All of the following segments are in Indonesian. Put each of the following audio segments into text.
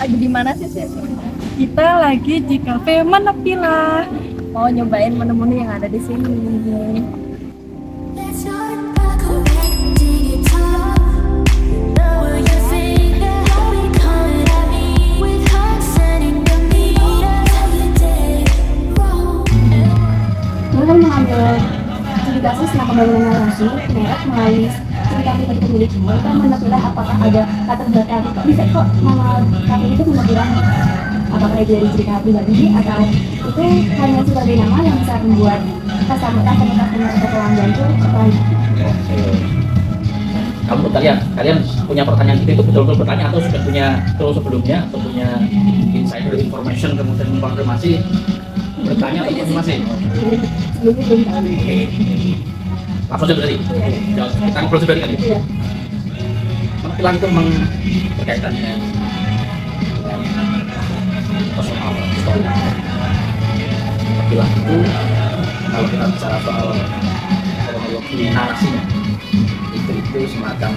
Lagi di mana sih sih? Kita lagi di kafe Menepila. Mau nyobain menu-menu yang ada di sini. Let's start by correcting it all. Will you think that I'll be coming at me with hearts sending the meter? Tell you did wrong. Mereka mengambil studi kasus tentang pembangunan narasi merek melalui cerita pribadi pemilik. Mereka menentukan apakah ada latar belakang bisa kok nama kafe itu menentukan apakah itu dari cerita pribadi atau itu hanya sebagai nama yang bisa membuat customer atau pelanggan itu tertarik. Kamu kalian punya pertanyaan itu betul-betul bertanya atau sudah punya terus sebelumnya atau punya insider information kemudian mengkonfirmasi bertanya atau konfirmasi? Sebelumnya belum tahu. Langsung saja tadi. Kita ngobrol sebentar kan? Iya. Penampilan itu memang berkaitan dengan personal story. Penampilan itu kalau kita bicara soal kronologi narasinya itu semacam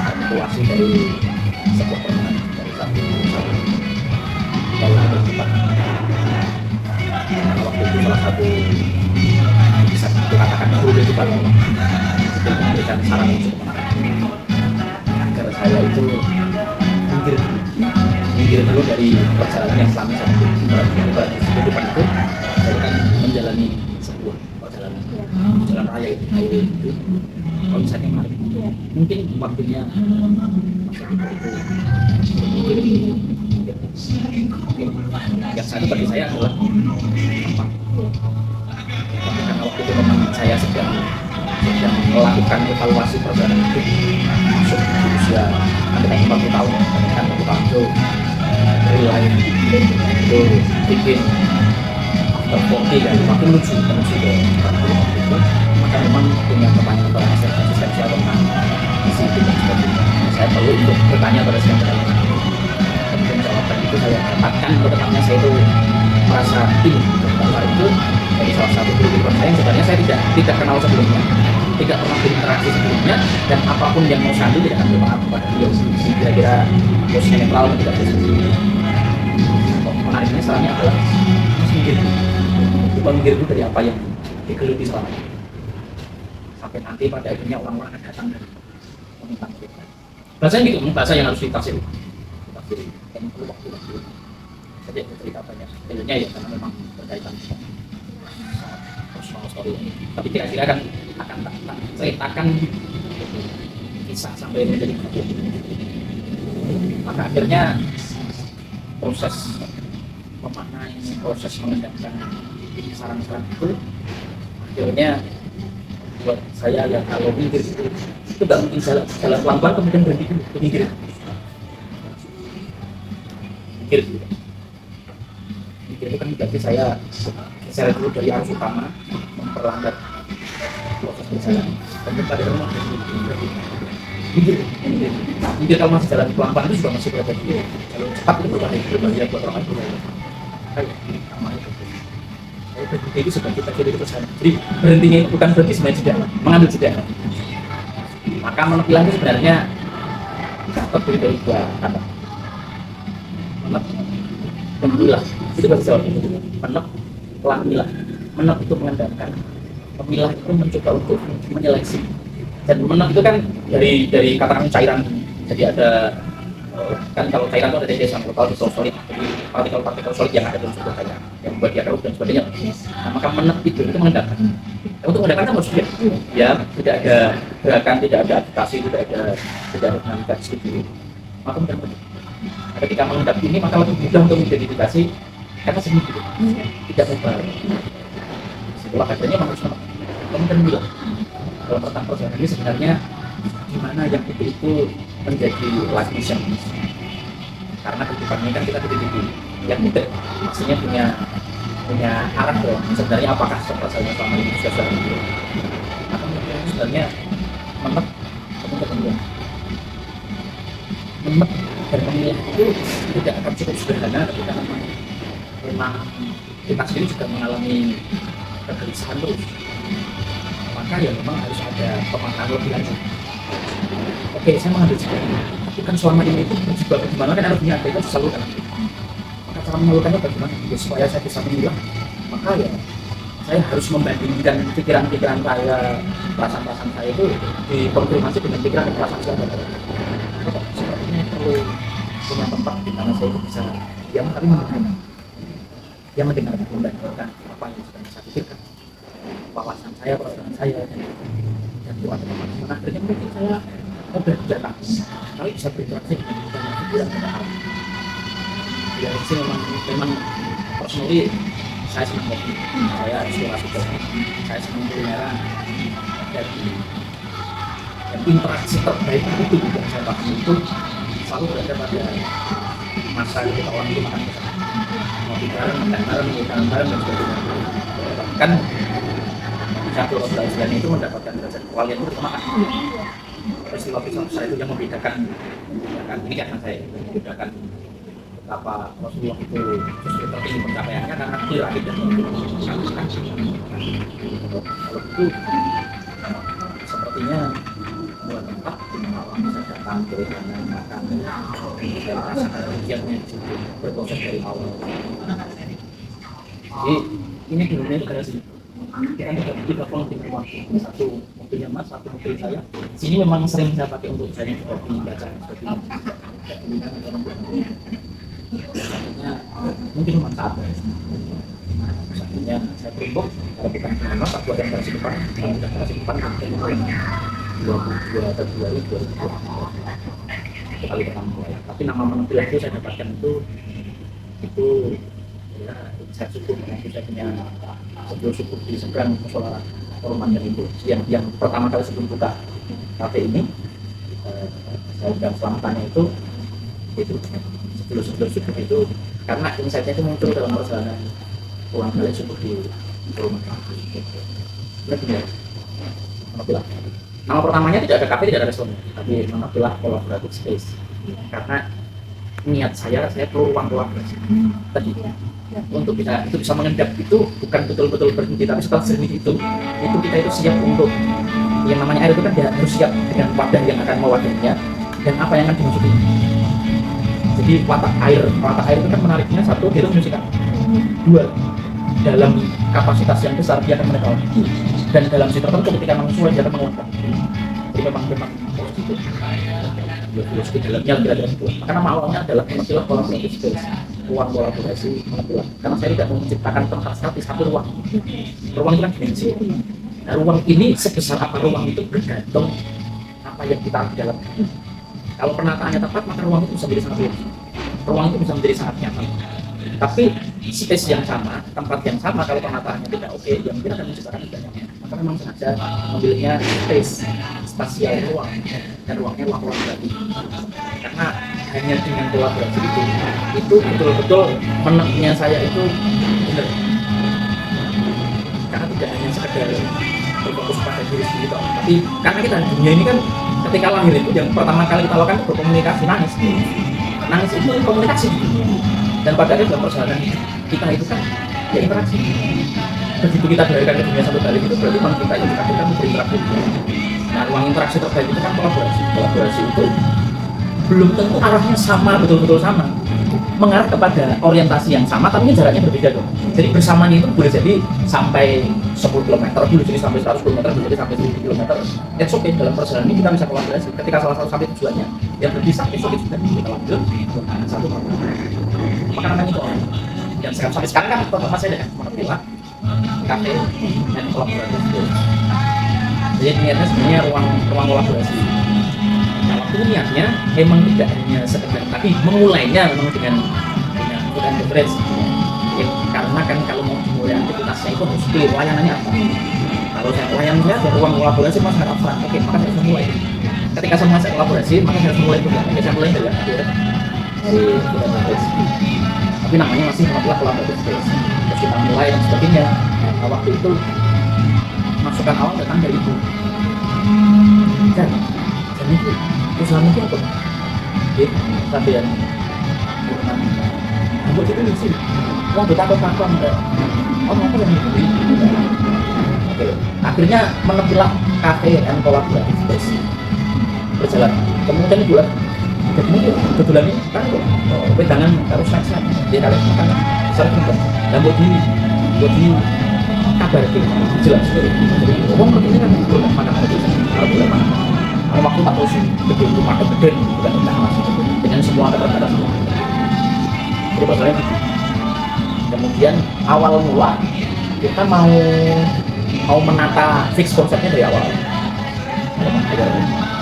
aktuasi dari sebuah permainan dari satu kalau berdebat waktu itu salah satu bisa dikatakan guru itu kan memberikan saran untuk agar saya itu minggir dulu dari perjalanan yang selama saya berada di kehidupan itu saya kan menjalani sebuah perjalanan jalan raya itu highway itu kalau misalnya menarik mungkin waktunya masa itu yang satu bagi saya adalah apa? Tapi karena waktu itu memang saya sedang melakukan evaluasi perjalanan itu masuk di usia hampir 40 tahun kan 40 tahun itu real life itu bikin after 40 ya makin menuju ke 40 itu maka memang punya pertanyaan eksistensial tentang isi hidup dan sebagainya saya perlu untuk bertanya pada siapa kemudian jawaban itu saya dapatkan tepatnya saya itu merasa ini bahwa itu dari salah satu guru kehidupan saya yang sebenarnya saya tidak kenal sebelumnya tidak pernah berinteraksi sebelumnya dan apapun yang mau sandu tidak akan berpengaruh kepada beliau kira-kira bosnya netral dan tidak bisa menariknya salahnya adalah minggir dulu dari apa yang digeluti selama ini sampai nanti pada akhirnya orang-orang akan datang dan meminta kita bahasanya gitu, bahasa yang harus ditafsir yang perlu waktu saja cerita banyak tentunya ya karena memang berkaitan personal story ini tapi kira-kira akan ceritakan kisah sampai menjadi buku maka akhirnya proses memaknai proses mengendalikan saran-saran itu akhirnya buat saya yang kalau mikir itu nggak mungkin jalan pelan-pelan kemudian berhenti dulu mikir itu kan berarti saya geser dulu dari arus utama memperlambat proses perjalanan kemudian pada rumah mikir kalau masih jalan pelan-pelan itu juga masih berada di jalur cepat itu berbahaya buat orang lain saya berhenti itu sebagai bagian dari perjalanan jadi berhentinya bukan berhenti sebenarnya jeda mengambil jeda maka menepilah itu sebenarnya terdiri dari dua kata menep dan milah itu bahasa Jawa menep pelan milah menep itu mengendalikan pemilah itu mencoba untuk menyeleksi dan menep itu kan dari katakan cairan jadi ada kan kalau cairan itu ada TDS yang partikel solid jadi partikel solid yang ada dalam sebuah cairan yang buat dia dan sebagainya nah, maka menep itu mengendalikan untuk mengendalikan kan harus ya tidak ada gerakan tidak ada adaptasi tidak ada dinamika di situ maka mengendalikan ketika mengendap ini maka lebih mudah untuk mengidentifikasi karena sendiri tidak mubah setelah akhirnya harus kemudian bilang dalam tentang perjalanan ini sebenarnya gimana yang itu menjadi life mission karena kehidupan ini kan kita hidup yang tidak maksudnya punya arah loh sebenarnya apakah saya selama ini sudah itu atau sebenarnya memet kemudian memet dan memilih itu tidak akan cukup sederhana ketika memang kita sendiri juga mengalami kegelisahan terus maka ya memang harus ada pemahaman lebih lanjut Oke, saya mengambil juga. Tapi kan selama ini itu juga bagaimana kan energinya itu disalurkan. Maka cara menyalurkannya bagaimana? Ya, supaya saya bisa memilah, maka ya saya harus membandingkan pikiran-pikiran saya, perasaan-perasaan saya itu dikonfirmasi dengan pikiran dan perasaan saya. Sepertinya perlu punya tempat di mana saya bisa diam tapi mendengarkan. Dia mendengarkan, membandingkan apa yang sedang saya pikirkan, wawasan saya, perasaan saya, dan itu ada tempat. Akhirnya mungkin saya mudah datang, tapi bisa berinteraksi dengan banyak pikiran dan hal. Ya, itu memang personally saya senang kopi, saya eksplorasi kopi, saya senang kulineran, dan interaksi terbaik itu yang saya lakukan itu selalu berada pada masa kita orang itu makan bersama, ngopi bareng, makan bareng, makan bareng dan sebagainya. Kan satu Rasulullah itu mendapatkan derajat kewalian itu makan. Peristiwa saya itu yang membedakan ini kan saya membedakan betapa Rasulullah itu sesuai tertinggi pencapaiannya karena beliau dan kalau itu sepertinya dua tempat di mana orang bisa datang dari mana makan dan rasakan ujiannya di situ berproses dari awal. Jadi ini dulunya itu kayak sini. Kita penting waktu satu mobilnya Mas, satu mobil saya. Sini memang sering saya pakai untuk saya seperti baca seperti mungkin manfaat. Satunya saya tumpuk, kalau bukan kenapa tak buat yang versi depan, kalau sudah versi depan kan 22 Februari 2020 kali pertama mulai. Tapi nama penampilan itu saya dapatkan itu ya saya syukur karena saya punya sebelum syukur di seberang musola Kehormatan itu yang pertama kali sebelum buka kafe ini saya bilang selamatnya itu sebelum syukur itu karena insight-nya itu muncul dalam perjalanan ulang kali syukur di rumah kafe. Benar. Nama pertamanya tidak ada kafe, tidak ada restoran, tapi nama adalah collaborative space. Karena niat saya perlu ruang kolaborasi. Tadi untuk kita itu bisa mengendap itu bukan betul-betul berhenti, tapi setelah seni itu kita itu siap untuk yang namanya air itu kan harus siap dengan wadah yang akan mewadahinya dan apa yang akan dimasuki. Jadi watak air itu kan menariknya satu dia itu menyusikan, dua dalam kapasitas yang besar dia akan menekan dan dalam situasi tertentu ketika mengusulkan dia akan mengeluarkan. Jadi memang positif. Filosofi dalamnya kira-kira itu. Maka nama awalnya adalah istilah collaborative space, ruang kolaborasi mengapilah. Karena saya tidak mau menciptakan tempat statis tapi ruang. Ruang itu kan dimensi. Nah, ruang ini sebesar apa ruang itu bergantung apa yang kita di dalam. Kalau penataannya tepat maka ruang itu bisa menjadi sangat luas. Ruang itu bisa menjadi sangat nyaman. Tapi space yang sama, tempat yang sama kalau penataannya tidak oke, yang mungkin akan menciptakan tidak nyaman. Maka memang sengaja memilihnya space, spasial ruang, dan ruangnya ruang kolaborasi. Karena hanya dengan kolaborasi itu betul-betul meneknya saya itu benar. Karena tidak hanya sekedar berfokus pada diri sendiri, tapi karena kita dunia ini kan ketika lahir itu yang pertama kali kita lakukan itu berkomunikasi, nangis itu komunikasi. Dan pada akhirnya dalam perjalanan kita itu kan ya interaksi. Begitu kita dilahirkan ke dunia satu kali itu berarti memang kita yang ditakdirkan untuk berinteraksi. Nah, ruang interaksi terbaik itu kan kolaborasi. Kolaborasi itu belum tentu arahnya sama, betul-betul sama, mengarah kepada orientasi yang sama, tapi jaraknya berbeda dong. Jadi bersamanya itu boleh jadi sampai 10 km, boleh jadi sampai 100 km, boleh jadi sampai 1000 km. It's okay, dalam perjalanan ini kita bisa kolaborasi. Ketika salah satu sampai tujuannya, yang berpisah, it's okay juga kita lanjut dengan satu km. Maka namanya itu orang. Yang sampai sekarang kan tempat saya dengan mengapilah kafe dan kolaborasi. Jadi niatnya sebenarnya ruang kolaborasi. Nah, waktu niatnya emang tidak hanya sekedar, tapi memulainya memang dengan food and beverage. Ya, karena kan kalau mau memulai aktivitasnya itu harus clear layanannya apa. Kalau saya layanannya ada ruang kolaborasi mas nggak abstrak. Oke, maka saya harus mulai. Ketika semua saya kolaborasi, maka saya harus mulai juga. Saya mulai dari akhir di food and beverage. Tapi namanya masih collaborative space. Terus kita mulai dan sebagainya. Nah, waktu itu masukan awal datang dari ibu. Dan itu usaha itu apa? Jadi sampean aku itu lucu. Wong takut-takut enggak. Oh, apa yang ini? Oke. Akhirnya menepilah kafe dan collaborative space. berjalan. Kemudian bulan kebetulan ini kan pegangan harus sehat. Jadi kalian makan sering kan. Dan buat di kabar itu jelas sekali. Jadi orang ini kan boleh makan itu, boleh makan. Kalau waktu tak usah gede itu makan gede, bukan dengan semua kata-kata semua. Jadi masalahnya gitu. Kemudian awal mula kita mau menata fix konsepnya dari awal.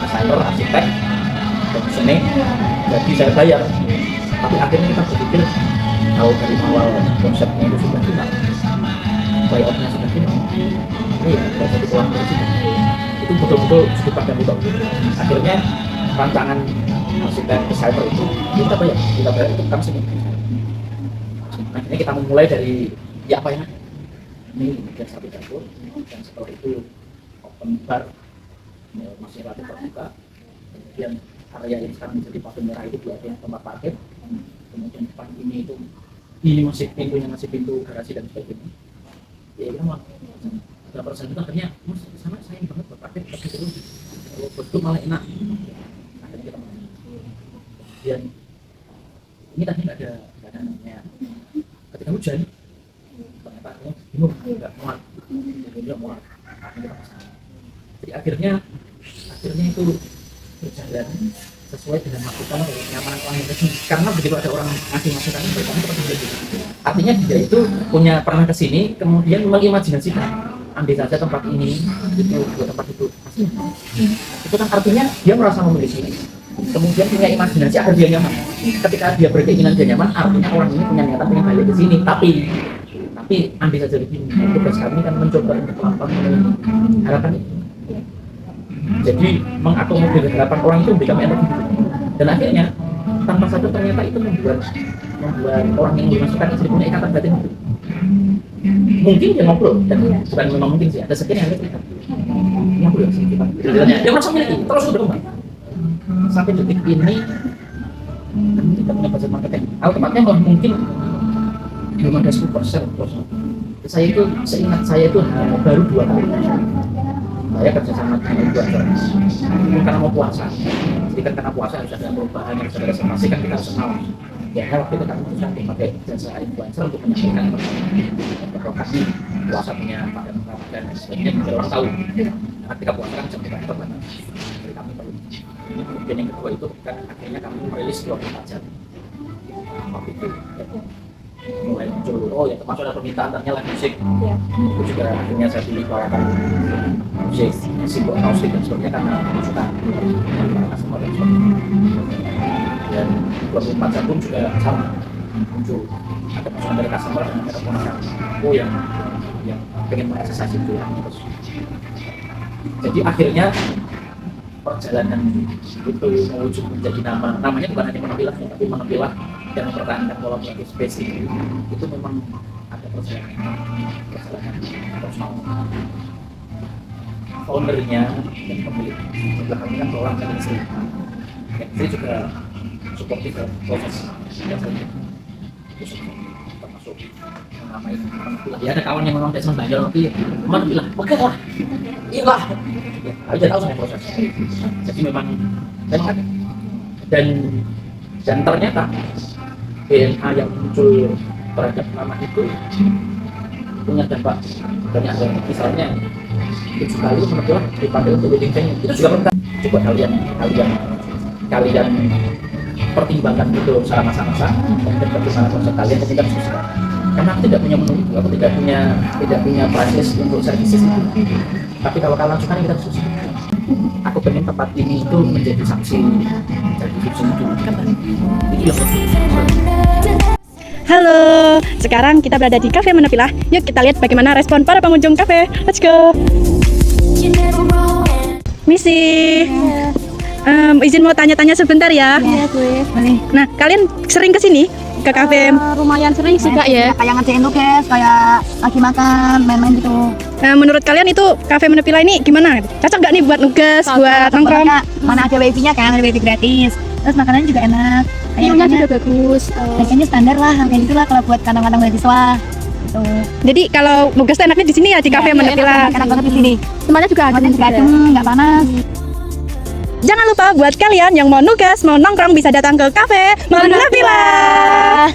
Desainer, arsitek, seni, jadi saya bayar. Tapi akhirnya kita berpikir kalau dari awal konsepnya itu sudah final, layoutnya sudah final, ini ya kita jadi ulang dari sini. Itu betul-betul cukup pada itu. Akhirnya rancangan arsitek desainer itu kita bayar itu kan sini. Akhirnya kita memulai dari ya apa ya? Ini kemudian satu dapur, dan setelah itu open bar masih relatif terbuka. Kemudian area yang sekarang menjadi patung merah itu dua tempat parkir. Kemudian depan ini masih pintu garasi dan sebagainya. Ya memang berapa persen itu akhirnya sama sayang banget berparkir tapi terus betul malah enak. Akhirnya kita mulai. Kemudian ini tadi nggak ada namanya. Ketika hujan ternyata bingung nggak muat. Jadi akhirnya itu berjalan sesuai dengan masukan dari kenyamanan pelanggan itu. Karena begitu ada orang ngasih masukan itu artinya dia itu pernah kesini kemudian mengimajinasikan andai saja tempat ini itu tempat itu aslinya. Itu kan artinya dia merasa memiliki, kemudian punya imajinasi agar dia nyaman. Ketika dia berkeinginan dia nyaman, artinya orang ini punya niatan pengen balik ke sini. Tapi andai saja begini, tugas kami kan mencoba untuk melakukan harapan itu. Jadi mengakomodir harapan orang itu memberikan energi. Dan akhirnya tanpa sadar ternyata itu membuat orang yang dimasukkan jadi punya ikatan batin. Mungkin dia ngobrol, dan bukan memang mungkin sih, ada sekian yang ada cerita ngobrol sih kita. Dia merasa memiliki, terus berkembang sampai detik ini kita punya budget marketing. Tepatnya mungkin belum ada 10%. Seingat saya itu baru 2 kali. Saya kerja sama dengan 2 orang. Karena mau puasa, jadi kan karena puasa harus ada perubahan, harus ada reservasi, kan kita harus kenal. Ya, waktu itu kami bisa pakai jasa influencer untuk menyampaikan lokasi puasa punya pakai dan sebagainya biar orang tahu. Karena ketika puasa kan jam 3 terbatas, jadi kami perlu. Kemudian yang kedua itu kan akhirnya kami merilis 24 jam. Waktu itu mulai muncul, ya termasuk ada permintaan ternyata live musik. Itu juga akhirnya saya pilih bawakan musik simbol musik dan sebagainya karena suka customer dan sebagainya. Dan 24 jam pun juga sama muncul ada masukan dari customer dan ada ponakan yang pengen mengakses itu terus. Jadi akhirnya perjalanan itu menuju menjadi namanya bukan hanya Menepilah, tapi Menepilah dan mempertahankan pola pikir spesifik itu memang ada perjalanan personal. Foundernya dan pemilik belakangnya kan orang dan istri. Istri juga suportif dalam proses yang saya termasuk menamai Menepilah. Ya ada kawan yang memang tidak senang belajar tapi Menepilah, oke lah, iyalah. Ya, harus tahu sama proses. Jadi memang ada dan ternyata DNA yang muncul terhadap nama itu punya dampak banyak. Misalnya 7 kali Menepilah dipanggil untuk wedding venue itu juga penting. Coba kalian pertimbangkan itu secara masa-masa dan bagaimana konsep kalian ketika diskusi. Karena aku tidak punya menu, aku tidak punya price untuk services itu. Tapi kalau kalian suka kita diskusi. Aku pengen tempat ini itu menjadi saksi dari diskusi itu. Itu Halo, sekarang kita berada di Cafe Menepilah. Yuk kita lihat bagaimana respon para pengunjung kafe. Let's go. Misi, izin mau tanya-tanya sebentar ya. Iya gue. Nah, kalian sering kesini ke kafe? Lumayan sering sih kak ya. Kayak ngerjain tugas, kayak lagi makan, main-main gitu. Nah, menurut kalian itu Cafe Menepilah ini gimana? Cocok nggak nih buat nugas, buat nongkrong? Mana ada wifi-nya kan, ada wifi gratis. Terus makanannya juga enak. View-nya juga bagus. Harganya standar lah, kayak gitulah kalau buat kantong-kantong mahasiswa. Gitu. Jadi kalau nugas enaknya di sini ya di Cafe Menepilah. Enak banget di sini. Semuanya juga adem, nggak panas. Jangan lupa buat kalian yang mau nugas, mau nongkrong bisa datang ke Cafe Menapila.